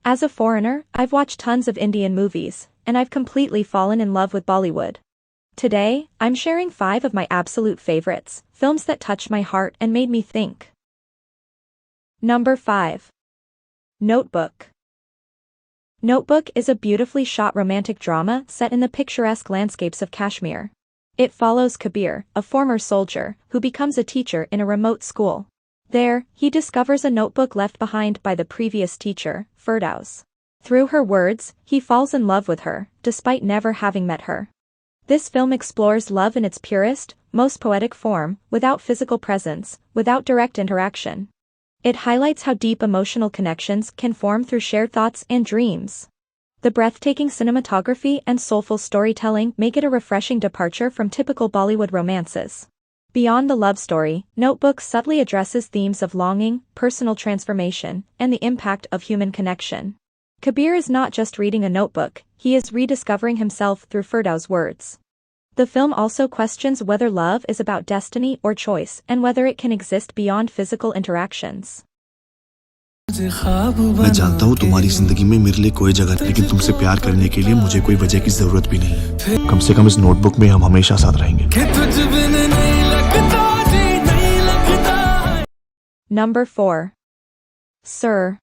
As a foreigner, I've watched tons of Indian movies, and I've completely fallen in love with Bollywood. Today, I'm sharing 5 of my absolute favorites, films that touched my heart and made me think. Number 5. Notebook. Notebook is a beautifully shot romantic drama set in the picturesque landscapes of Kashmir. It follows Kabir, a former soldier, who becomes a teacher in a remote school. There, he discovers a notebook left behind by the previous teacher, Firdaus. Through her words, he falls in love with her, despite never having met her. This film explores love in its purest, most poetic form, without physical presence, without direct interaction. It highlights how deep emotional connections can form through shared thoughts and dreams. The breathtaking cinematography and soulful storytelling make it a refreshing departure from typical Bollywood romances. Beyond the love story, Notebook subtly addresses themes of longing, personal transformation, and the impact of human connection. Kabir is not just reading a notebook, he is rediscovering himself through Firdaus' words. The film also questions whether love is about destiny or choice and whether it can exist beyond physical interactions. मैं जानता हूँ तुम्हारी जिंदगी में मेरे लिए कोई जगह नहीं, लेकिन तुमसे प्यार करने के लिए मुझे कोई वजह की जरूरत भी नहीं है। कम से कम इस नोटबुक में हम हमेशा साथ रहेंगे। Number 4. Sir.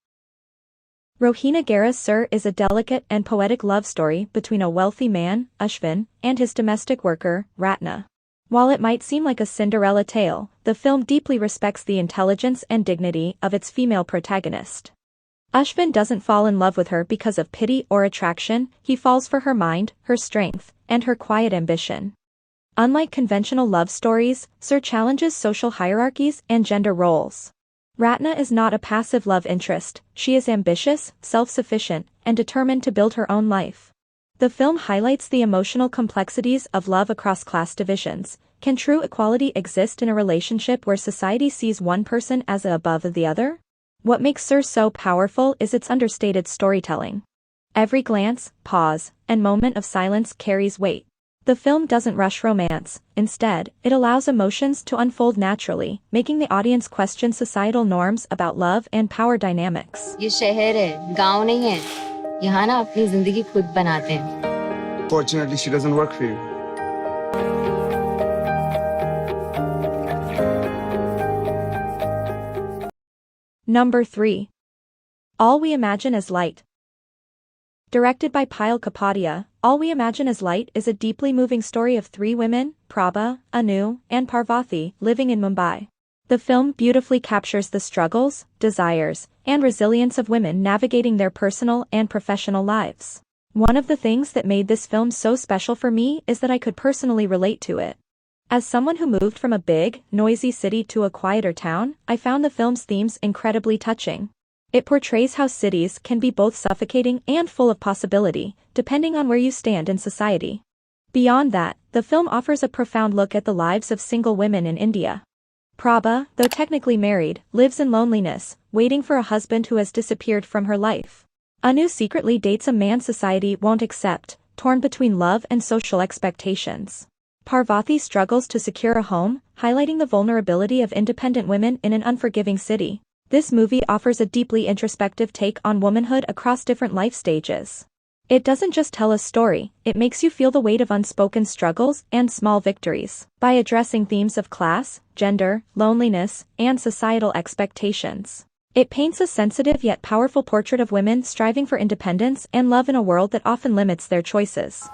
Rohina Gera's Sir is a delicate and poetic love story between a wealthy man, Ashwin, and his domestic worker, Ratna. While it might seem like a Cinderella tale, the film deeply respects the intelligence and dignity of its female protagonist. Ashwin doesn't fall in love with her because of pity or attraction, he falls for her mind, her strength, and her quiet ambition. Unlike conventional love stories, Sir challenges social hierarchies and gender roles. Ratna is not a passive love interest, she is ambitious, self-sufficient, and determined to build her own life. The film highlights the emotional complexities of love across class divisions. Can true equality exist in a relationship where society sees one person as above the other? What makes Sir so powerful is its understated storytelling. Every glance, pause, and moment of silence carries weight. The film doesn't rush romance, instead, it allows emotions to unfold naturally, making the audience question societal norms about love and power dynamics. ये शहर है, गांव नहीं है। यहाँ ना अपनी जिंदगी खुद बनाते हैं। Fortunately, she doesn't work for you. Number 3. All We Imagine Is Light. Directed by Payal Kapadia, All We Imagine Is Light is a deeply moving story of 3 women, Prabha, Anu, and Parvati, living in Mumbai. The film beautifully captures the struggles, desires, and resilience of women navigating their personal and professional lives. One of the things that made this film so special for me is that I could personally relate to it. As someone who moved from a big, noisy city to a quieter town, I found the film's themes incredibly touching. It portrays how cities can be both suffocating and full of possibility, depending on where you stand in society. Beyond that, the film offers a profound look at the lives of single women in India. Prabha, though technically married, lives in loneliness, waiting for a husband who has disappeared from her life. Anu secretly dates a man society won't accept, torn between love and social expectations. Parvati struggles to secure a home, highlighting the vulnerability of independent women in an unforgiving city. This movie offers a deeply introspective take on womanhood across different life stages. It doesn't just tell a story, it makes you feel the weight of unspoken struggles and small victories. By addressing themes of class, gender, loneliness, and societal expectations, it paints a sensitive yet powerful portrait of women striving for independence and love in a world that often limits their choices.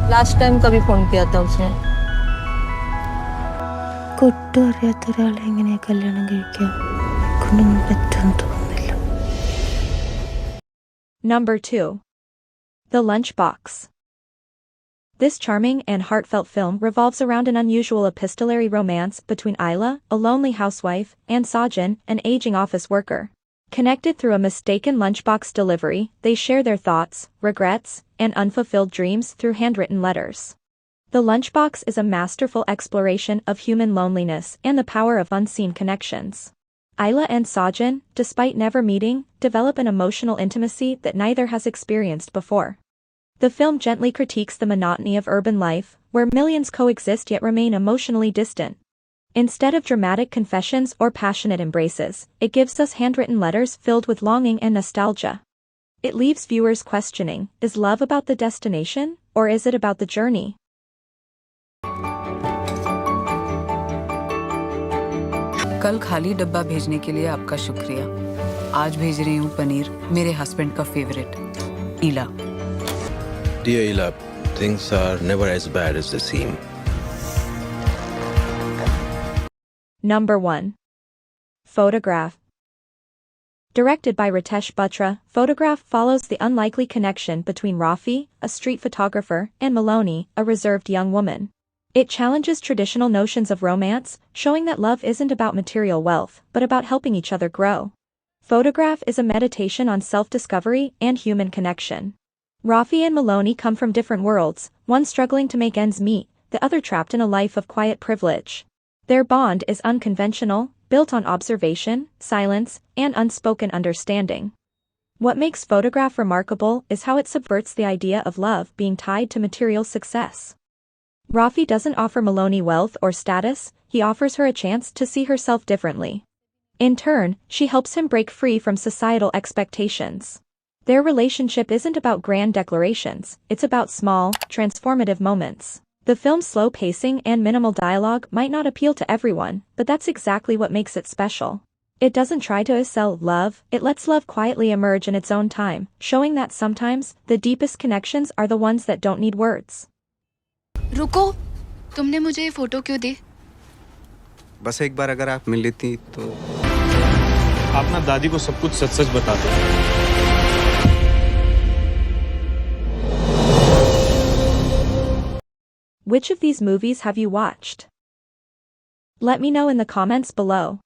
Last time कभी phone किया था उसने? Number 2. The Lunchbox. This charming and heartfelt film revolves around an unusual epistolary romance between Ayla, a lonely housewife, and Sajan, an aging office worker. Connected through a mistaken lunchbox delivery, they share their thoughts, regrets, and unfulfilled dreams through handwritten letters. The Lunchbox is a masterful exploration of human loneliness and the power of unseen connections. Ayla and Sajan, despite never meeting, develop an emotional intimacy that neither has experienced before. The film gently critiques the monotony of urban life, where millions coexist yet remain emotionally distant. Instead of dramatic confessions or passionate embraces, it gives us handwritten letters filled with longing and nostalgia. It leaves viewers questioning, is love about the destination, or is it about the journey? कल खाली डब्बा भेजने के लिए आपका शुक्रिया। आज भेज रही हूँ पनीर, मेरे हस्बैंड का favourite, Ila. Dear Ila, things are never as bad as they seem. Number 1. Photograph. Directed by Ritesh Batra, Photograph follows the unlikely connection between Rafi, a street photographer, and Maloney, a reserved young woman. It challenges traditional notions of romance, showing that love isn't about material wealth, but about helping each other grow. Photograph is a meditation on self-discovery and human connection. Rafi and Maloney come from different worlds, one struggling to make ends meet, the other trapped in a life of quiet privilege. Their bond is unconventional, built on observation, silence, and unspoken understanding. What makes Photograph remarkable is how it subverts the idea of love being tied to material success. Rafi doesn't offer Maloney wealth or status, he offers her a chance to see herself differently. In turn, she helps him break free from societal expectations. Their relationship isn't about grand declarations, it's about small, transformative moments. The film's slow pacing and minimal dialogue might not appeal to everyone, but that's exactly what makes it special. It doesn't try to sell love, it lets love quietly emerge in its own time, showing that sometimes, the deepest connections are the ones that don't need words. रुको, तुमने मुझे ये photo क्यों दी? बस एक बार अगर आप मिल लेती तो। आप ना दादी को सब कुछ सच-सच बता दो। Which of these movies have you watched? Let me know in the comments below.